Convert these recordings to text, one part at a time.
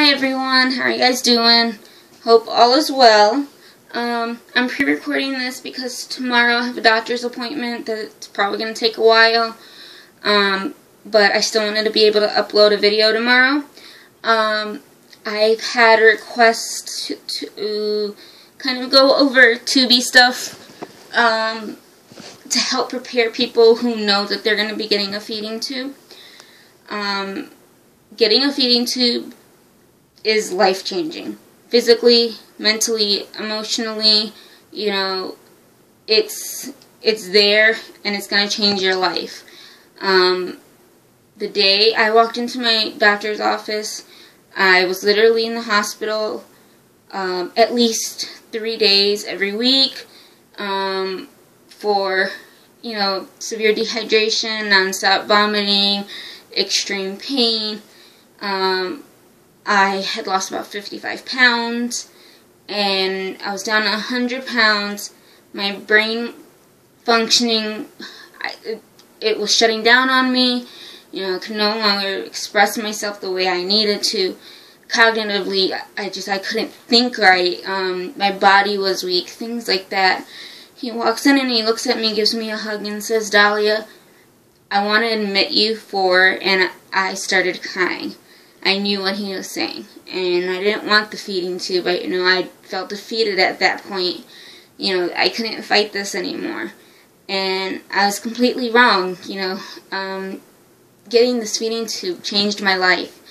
Hi everyone, how are you guys doing? Hope all is well. I'm pre-recording this because tomorrow I have a doctor's appointment that's probably going to take a while. But I still wanted to be able to upload a video tomorrow. I've had a request to kind of go over tubey stuff to help prepare people who know that they're going to be getting a feeding tube. Getting a feeding tube is life-changing. Physically, mentally, emotionally, you know, it's there and it's going to change your life. The day I walked into my doctor's office, I was literally in the hospital at least 3 days every week for, you know, severe dehydration, non-stop vomiting, extreme pain. I had lost about 55 pounds, and I was down to 100 pounds. My brain functioning, it was shutting down on me. You know, I could no longer express myself the way I needed to. Cognitively, I couldn't think right. My body was weak, things like that. He walks in and he looks at me, gives me a hug, and says, "Dahlia, I want to admit you for," and I started crying. I knew what he was saying, and I didn't want the feeding tube. I felt defeated at that point. You know, I couldn't fight this anymore, and I was completely wrong. You know, getting this feeding tube changed my life.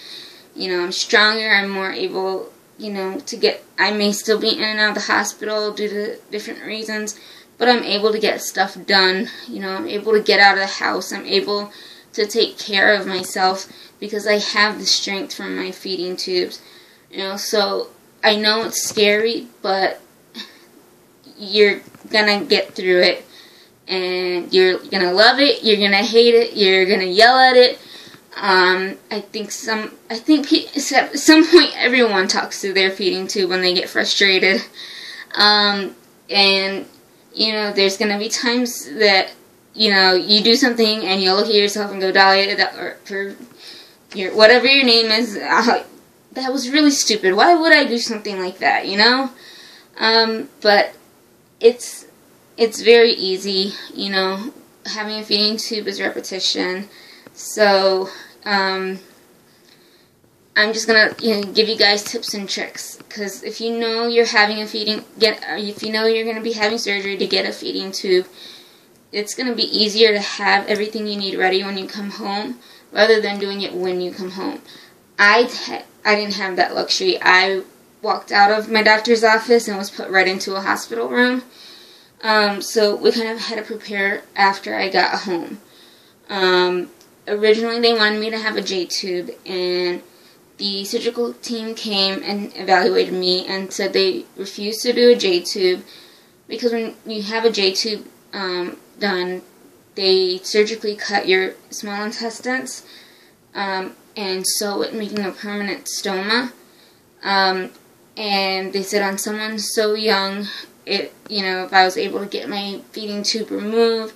You know, I'm stronger. I'm more able, you know, to get. I may still be in and out of the hospital due to different reasons, but I'm able to get stuff done. You know, I'm able to get out of the house. I'm able to take care of myself because I have the strength from my feeding tubes. You know, so I know it's scary, but you're gonna get through it, and you're gonna love it, you're gonna hate it, you're gonna yell at it. I think at some point everyone talks to their feeding tube when they get frustrated. And you know, there's gonna be times that, you know, you do something and you'll look at yourself and go, "Dahlia," or whatever your name is, that was really stupid. Why would I do something like that, you know? But it's very easy, you know. Having a feeding tube is repetition. So, I'm just gonna, you know, give you guys tips and tricks, because if you know you're having if you know you're gonna be having surgery to get a feeding tube, it's gonna be easier to have everything you need ready when you come home, rather than doing it when you come home. I didn't have that luxury. I walked out of my doctor's office and was put right into a hospital room. So we kind of had to prepare after I got home. Originally they wanted me to have a jtube, and the surgical team came and evaluated me and said they refused to do a jtube because when you have a jtube done, they surgically cut your small intestines and sew it, making a permanent stoma. And they said on someone so young, you know, if I was able to get my feeding tube removed,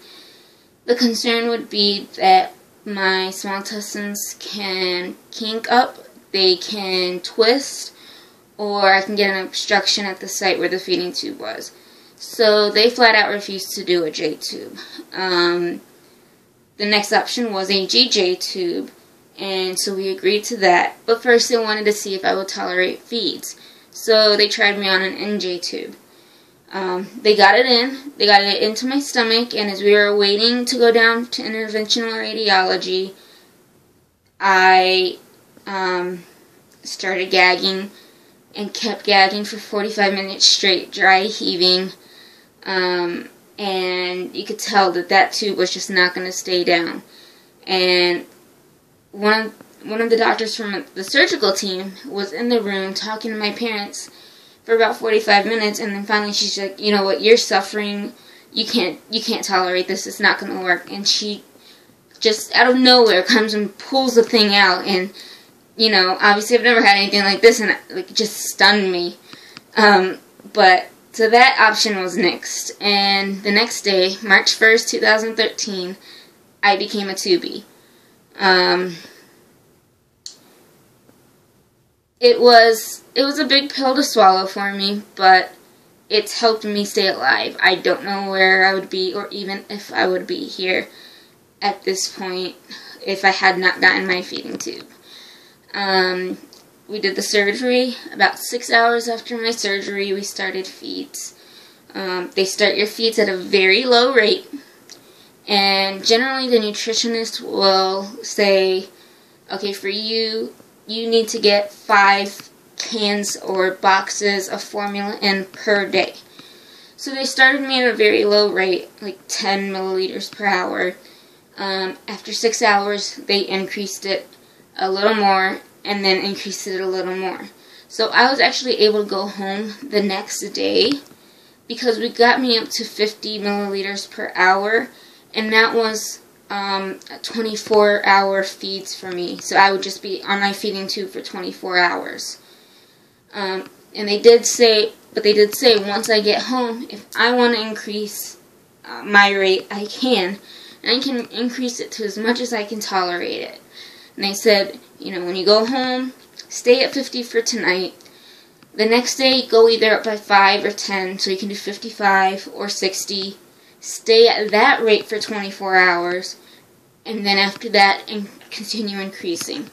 the concern would be that my small intestines can kink up, they can twist, or I can get an obstruction at the site where the feeding tube was. So they flat out refused to do a jtube. The next option was a gjtube, and so we agreed to that. But first they wanted to see if I would tolerate feeds. So they tried me on an njtube. They got it into my stomach, and as we were waiting to go down to interventional radiology, I started gagging and kept gagging for 45 minutes straight, dry heaving, and you could tell that tube was just not going to stay down. And one of the doctors from the surgical team was in the room talking to my parents for about 45 minutes, and then finally she's like, "You know what, you're suffering, you can't tolerate this, it's not going to work." And she just out of nowhere comes and pulls the thing out, and you know, obviously I've never had anything like this, and it just stunned me. But so that option was nixed, and the next day, March 1st, 2013, I became a tubie. it was a big pill to swallow for me, but it's helped me stay alive. I don't know where I would be, or even if I would be here at this point if I had not gotten my feeding tube. We did the surgery. About 6 hours after my surgery, we started feeds. They start your feeds at a very low rate, and generally the nutritionist will say, okay, for you, you need to get 5 cans or boxes of formula in per day. So they started me at a very low rate, like 10 milliliters per hour. After 6 hours, they increased it a little more, and then increased it a little more. So I was actually able to go home the next day, because we got me up to 50 milliliters per hour, and that was 24-hour feeds for me. So I would just be on my feeding tube for 24 hours. And they did say once I get home, if I want to increase my rate, I can. And I can increase it to as much as I can tolerate it. And they said, you know, when you go home, stay at 50 for tonight. The next day, go either up by 5 or 10, so you can do 55 or 60. Stay at that rate for 24 hours, and then after that, continue increasing.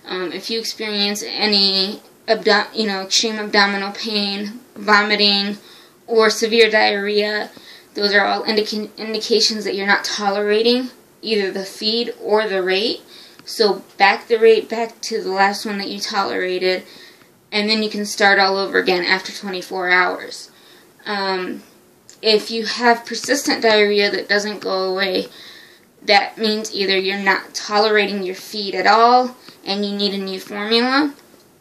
If you experience any extreme abdominal pain, vomiting, or severe diarrhea, those are all indications that you're not tolerating either the feed or the rate. So back the rate back to the last one that you tolerated, and then you can start all over again after 24 hours. If you have persistent diarrhea that doesn't go away, that means either you're not tolerating your feed at all and you need a new formula,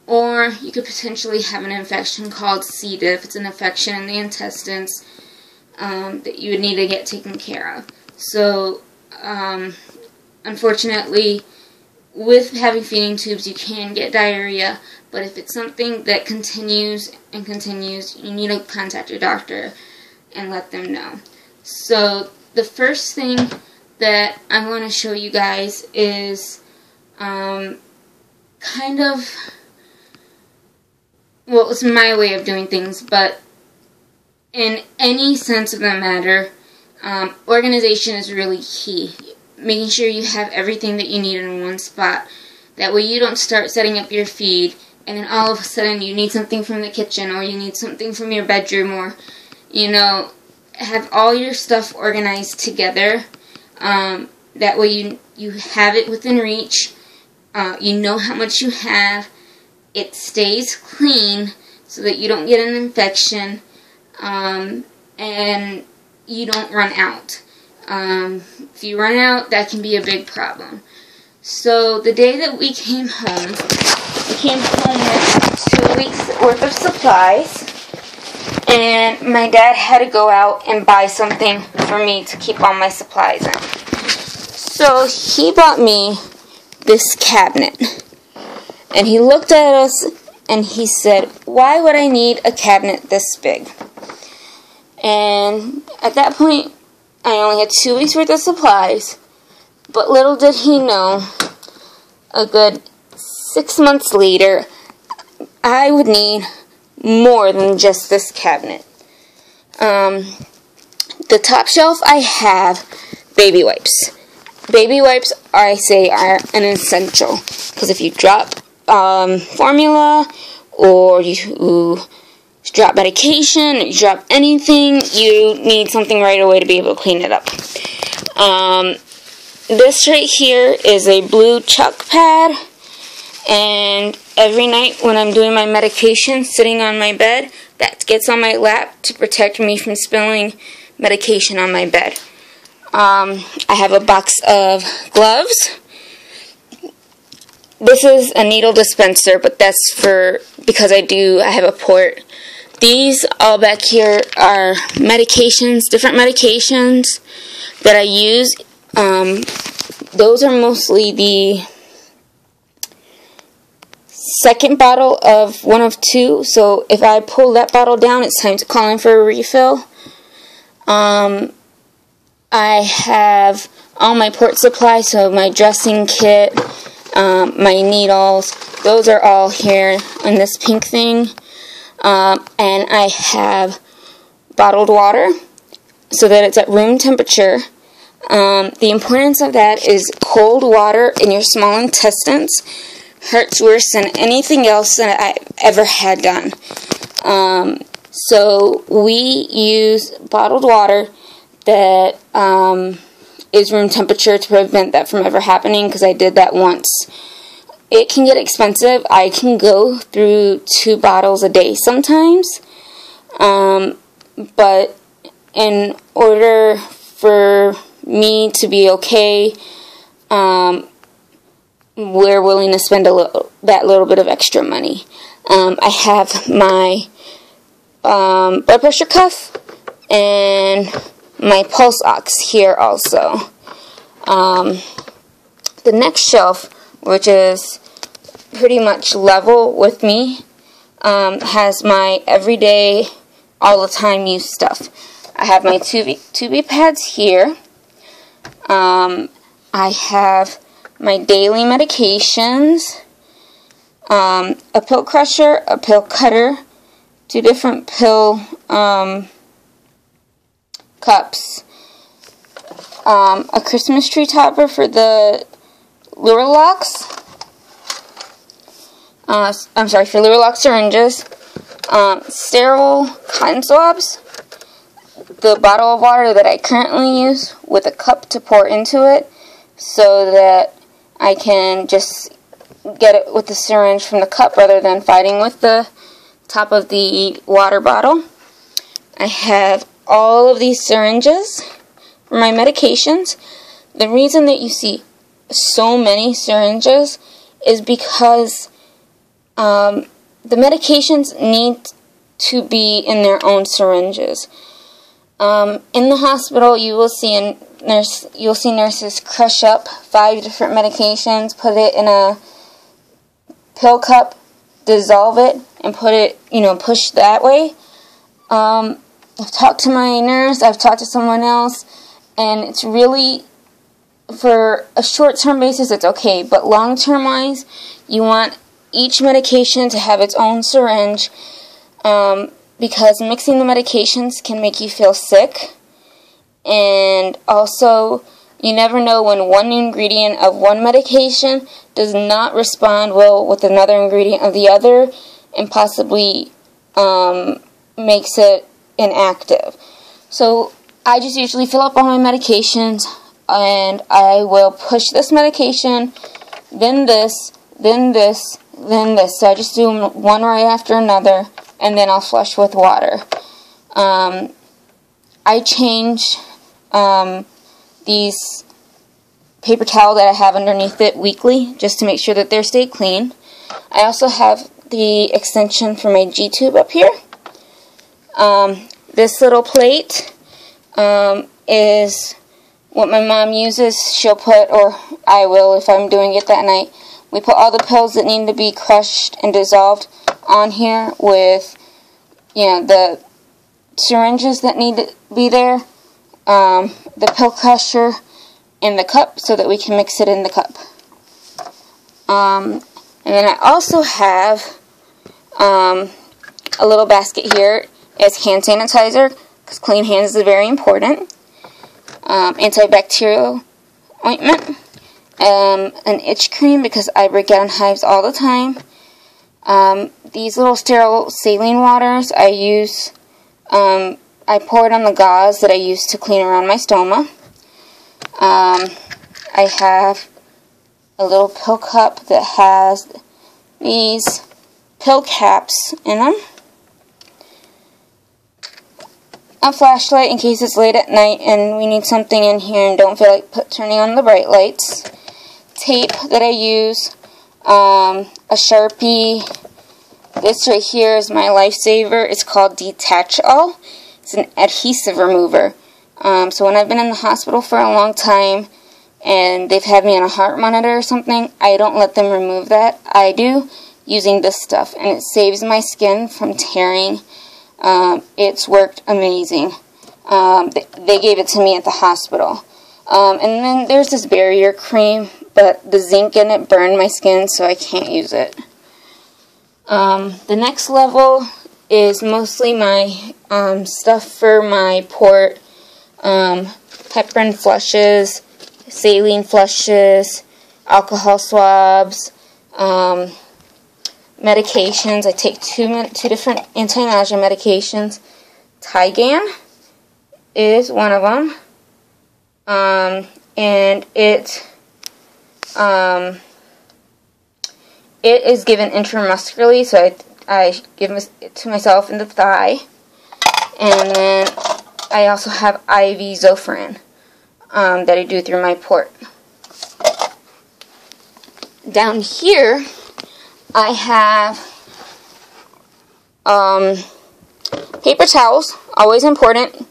or you could potentially have an infection called C. diff. It's an infection in the intestines that you would need to get taken care of. So, unfortunately, with having feeding tubes, you can get diarrhea, but if it's something that continues and continues, you need to contact your doctor and let them know. So, the first thing that I'm going to show you guys is it's my way of doing things, but in any sense of the matter, organization is really key. Making sure you have everything that you need in one spot. That way you don't start setting up your feed and then all of a sudden you need something from the kitchen, or you need something from your bedroom, or, have all your stuff organized together. That way you have it within reach. You know how much you have. It stays clean so that you don't get an infection, and you don't run out. If you run out, that can be a big problem. So the day that we came home with 2 weeks worth of supplies, and my dad had to go out and buy something for me to keep all my supplies in. So he bought me this cabinet, and he looked at us and he said, "Why would I need a cabinet this big?" And at that point, I only had 2 weeks worth of supplies, but little did he know, a good 6 months later, I would need more than just this cabinet. The top shelf, I have baby wipes. Baby wipes, I say, are an essential, because if you drop formula, or you drop medication, you drop anything, you need something right away to be able to clean it up. This right here is a blue chalk pad, and every night when I'm doing my medication sitting on my bed, that gets on my lap to protect me from spilling medication on my bed. I have a box of gloves. This is a needle dispenser, but that's because I have a port. These all back here are medications, different medications that I use. Those are mostly the second bottle of one of two. So if I pull that bottle down, it's time to call in for a refill. I have all my port supplies, so my dressing kit, my needles, those are all here in this pink thing. And I have bottled water so that it's at room temperature. The importance of that is cold water in your small intestines hurts worse than anything else that I've ever had done. So we use bottled water that is room temperature to prevent that from ever happening, because I did that once. It can get expensive. I can go through 2 bottles a day sometimes. But in order for me to be okay, we're willing to spend that little bit of extra money. I have my blood pressure cuff and my pulse ox here also. The next shelf, which is pretty much level with me, has my everyday, all the time use stuff. I have my tubie pads here. I have my daily medications, a pill crusher, a pill cutter, 2 different pill cups, a Christmas tree topper for the Luralox, for Luralox syringes, sterile cotton swabs, the bottle of water that I currently use with a cup to pour into it so that I can just get it with the syringe from the cup rather than fighting with the top of the water bottle. I have all of these syringes for my medications. The reason that you see so many syringes is because the medications need to be in their own syringes. In the hospital, you will see nurses crush up 5 different medications, put it in a pill cup, dissolve it, and put it, push that way. I've talked to my nurse, I've talked to someone else, and it's really, for a short-term basis, it's okay, but long-term wise, you want each medication to have its own syringe, because mixing the medications can make you feel sick, and also, you never know when one ingredient of one medication does not respond well with another ingredient of the other, and possibly makes it inactive. So I just usually fill up all my medications, and I will push this medication, then this, then this, then this. So I just do them one right after another, and then I'll flush with water. I change these paper towel that I have underneath it weekly, just to make sure that they stay clean. I also have the extension for my G-tube up here. This little plate is what my mom uses. She'll put, or I will if I'm doing it that night, we put all the pills that need to be crushed and dissolved on here with, the syringes that need to be there, the pill crusher, and the cup so that we can mix it in the cup. And then I also have a little basket here. It's hand sanitizer, because clean hands is very important. Antibacterial ointment. An itch cream, because I break out in hives all the time. These little sterile saline waters I use. I pour it on the gauze that I use to clean around my stoma. I have a little pill cup that has these pill caps in them. A flashlight in case it's late at night and we need something in here and don't feel like turning on the bright lights. Tape that I use. A Sharpie. This right here is my lifesaver. It's called Detach All. It's an adhesive remover. So when I've been in the hospital for a long time and they've had me on a heart monitor or something, I don't let them remove that. I do, using this stuff, and it saves my skin from tearing. It's worked amazing. They gave it to me at the hospital. And then there's this barrier cream, but the zinc in it burned my skin, so I can't use it. The next level is mostly my stuff for my port, heparin flushes, saline flushes, alcohol swabs, medications. I take two different anti-nausea medications. Tygan is one of them, and it is given intramuscularly, so I give it to myself in the thigh, and then I also have IV Zofran that I do through my port. Down here, I have paper towels, always important,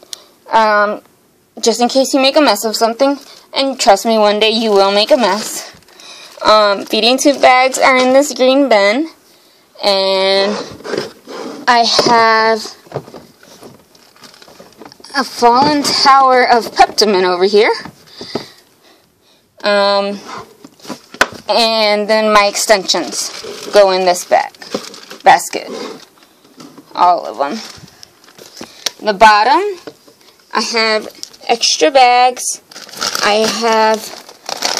just in case you make a mess of something, and trust me, one day you will make a mess. Feeding tube bags are in this green bin, and I have a fallen tower of Peptamin over here, and then my extensions go in this basket, all of them. The bottom, I have extra bags. I have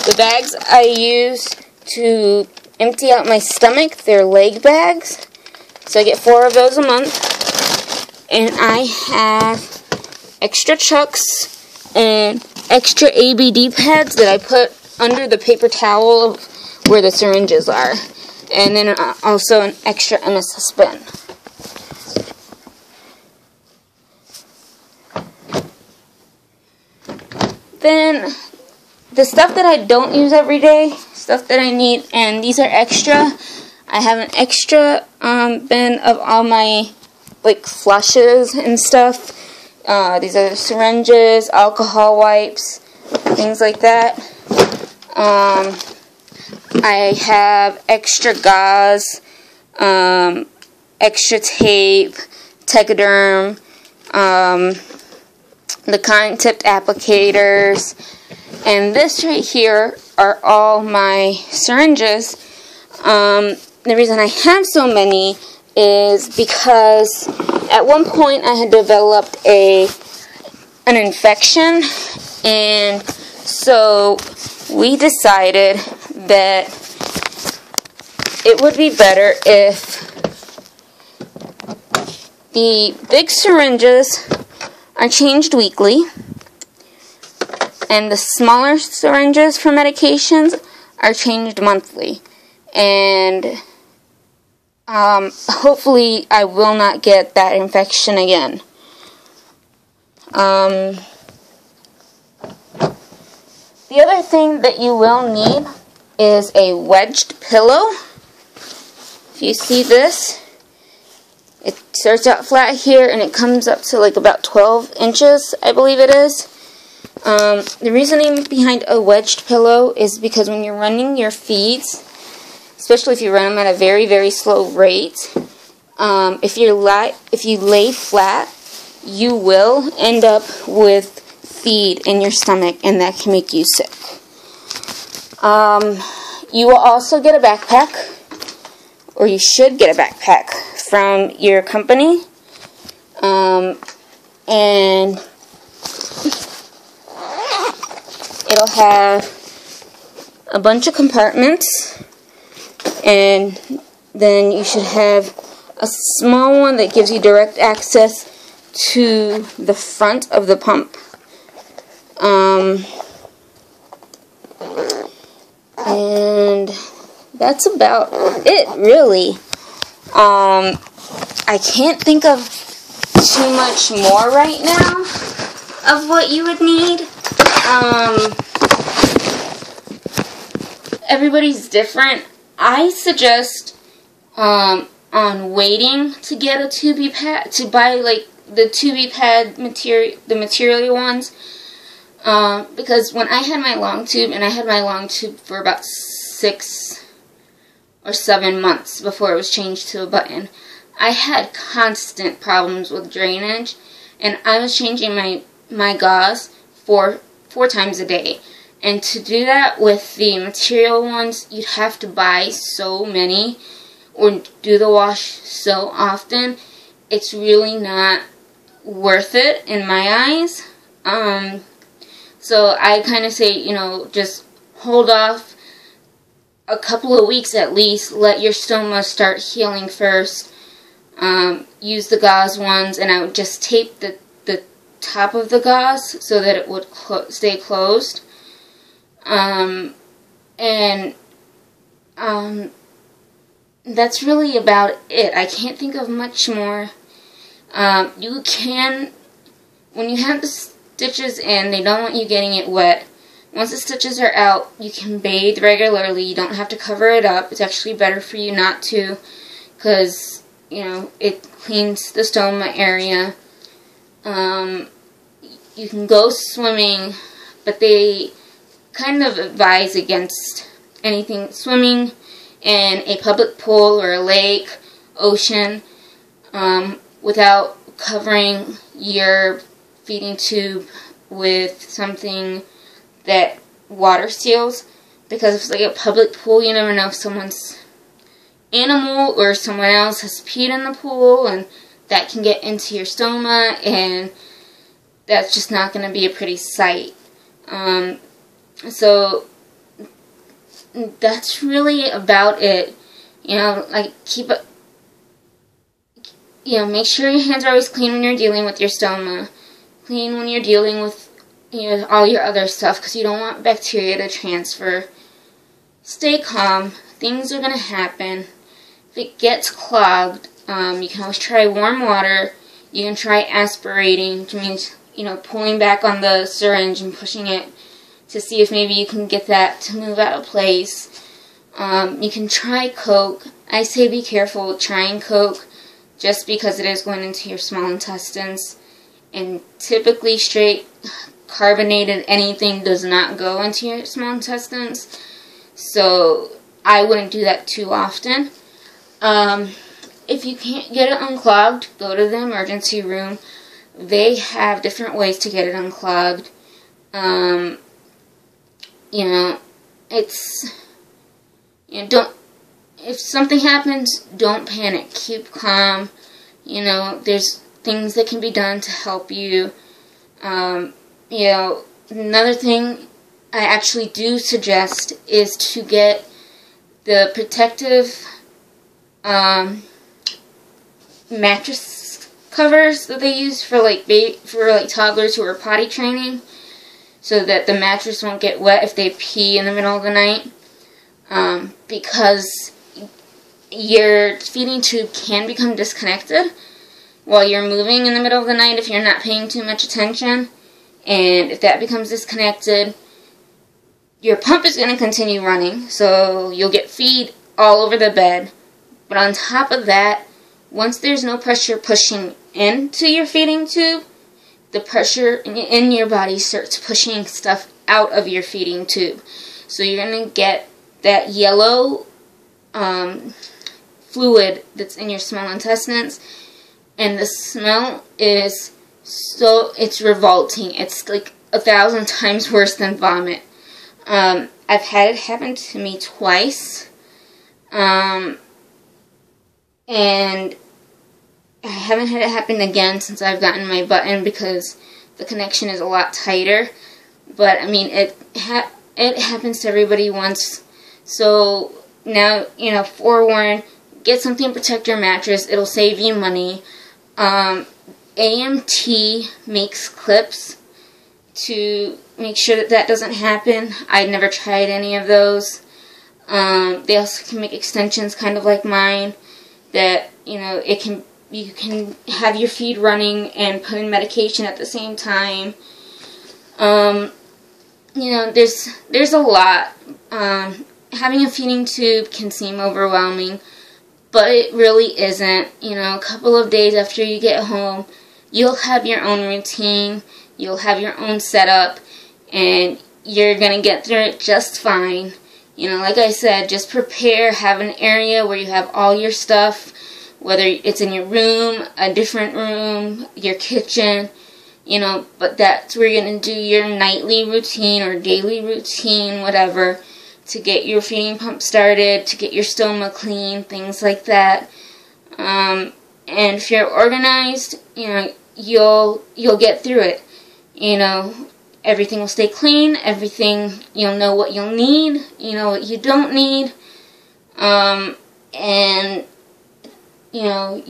the bags I use to empty out my stomach. They're leg bags, so I get 4 of those a month. And I have extra chucks and extra ABD pads that I put under the paper towel where the syringes are. And then also an extra MSS bin. Then the stuff that I don't use every day, stuff that I need, and these are extra. I have an extra bin of all my flushes and stuff. These are syringes, alcohol wipes, things like that. I have extra gauze, extra tape, Tegaderm, the cotton tipped applicators, and this right here are all my syringes. The reason I have so many is because at one point I had developed an infection, and so we decided that it would be better if the big syringes are changed weekly, and the smaller syringes for medications are changed monthly. And hopefully I will not get that infection again. The other thing that you will need is a wedged pillow. If you see this, it starts out flat here and it comes up to about 12 inches, I believe it is. The reasoning behind a wedged pillow is because when you're running your feeds, especially if you run them at a very, very slow rate, if you lay flat, you will end up with feed in your stomach, and that can make you sick. You will also get a backpack, or you should get a backpack from your company, and it'll have a bunch of compartments, and then you should have a small one that gives you direct access to the front of the pump. And that's about it, really. I can't think of too much more right now of what you would need. Everybody's different. I suggest on waiting to get a tubie pad, to buy the tubie pad material, the material ones, because when I had my long tube, and I had my long tube for about 6 or 7 months before it was changed to a button, I had constant problems with drainage, and I was changing my gauze 4 times a day, And to do that with the material ones, you'd have to buy so many or do the wash so often. It's really not worth it in my eyes. So I kind of say, you know, just hold off a couple of weeks at least. Let your stoma start healing first. Use the gauze ones, and I would just tape the top of the gauze so that it would stay closed. That's really about it. I can't think of much more. You can, when you have the stitches in, they don't want you getting it wet. Once the stitches are out, you can bathe regularly. You don't have to cover it up. It's actually better for you not to, because, you know, it cleans the stoma area. You can go swimming, but they kind of advise against anything swimming in a public pool or a lake, ocean, without covering your feeding tube with something that water seals, because if it's like a public pool, you never know if someone's animal or someone else has peed in the pool, and that can get into your stoma, and that's just not going to be a pretty sight. So that's really about it. You know, like, make sure your hands are always clean when you're dealing with your stoma. Clean when you're dealing with, you know, all your other stuff, because you don't want bacteria to transfer. Stay calm. Things are going to happen. If it gets clogged, you can always try warm water. You can try aspirating, which means, you know, pulling back on the syringe and pushing it to see if maybe you can get that to move out of place. You can try Coke. I say be careful with trying Coke, just because it is going into your small intestines. And typically straight carbonated anything does not go into your small intestines. So I wouldn't do that too often. If you can't get it unclogged, go to the emergency room. They have different ways to get it unclogged. You know, if something happens, don't panic. Keep calm. You know, there's things that can be done to help you. You know, another thing I actually do suggest is to get the protective mattress covers that they use for toddlers who are potty training, so that the mattress won't get wet if they pee in the middle of the night, because your feeding tube can become disconnected while you're moving in the middle of the night if you're not paying too much attention. And if that becomes disconnected, your pump is going to continue running, so you'll get feed all over the bed. But on top of that, once there's no pressure pushing into your feeding tube, the pressure in your body starts pushing stuff out of your feeding tube. So you're going to get that yellow fluid that's in your small intestines, and the smell is it's revolting. It's like 1,000 times worse than vomit. I've had it happen to me twice, and I haven't had it happen again since I've gotten my button, because the connection is a lot tighter. But I mean, it happens to everybody once. So now, you know, forewarn, get something to protect your mattress. It'll save you money. AMT makes clips to make sure that that doesn't happen. I'd never tried any of those. They also can make extensions kind of like mine, that, you know, you can have your feed running and put in medication at the same time. You know, there's a lot. Having a feeding tube can seem overwhelming, but it really isn't. You know, a couple of days after you get home, you'll have your own routine, you'll have your own setup, and you're going to get through it just fine. You know, like I said, just prepare, have an area where you have all your stuff, whether it's in your room, a different room, your kitchen. you know, but that's where you're going to do your nightly routine or daily routine, whatever, to get your feeding pump started, to get your stoma clean, things like that. And if you're organized, you know, you'll get through it. You know, everything will stay clean, everything, you'll know what you'll need, you know what you don't need, and, you know,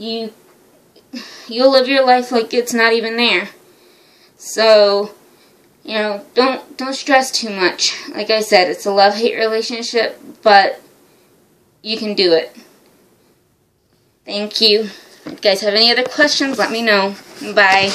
you'll live your life like it's not even there. So, you know, don't stress too much. Like I said, it's a love-hate relationship, but you can do it. Thank you. If you guys have any other questions, let me know. Bye.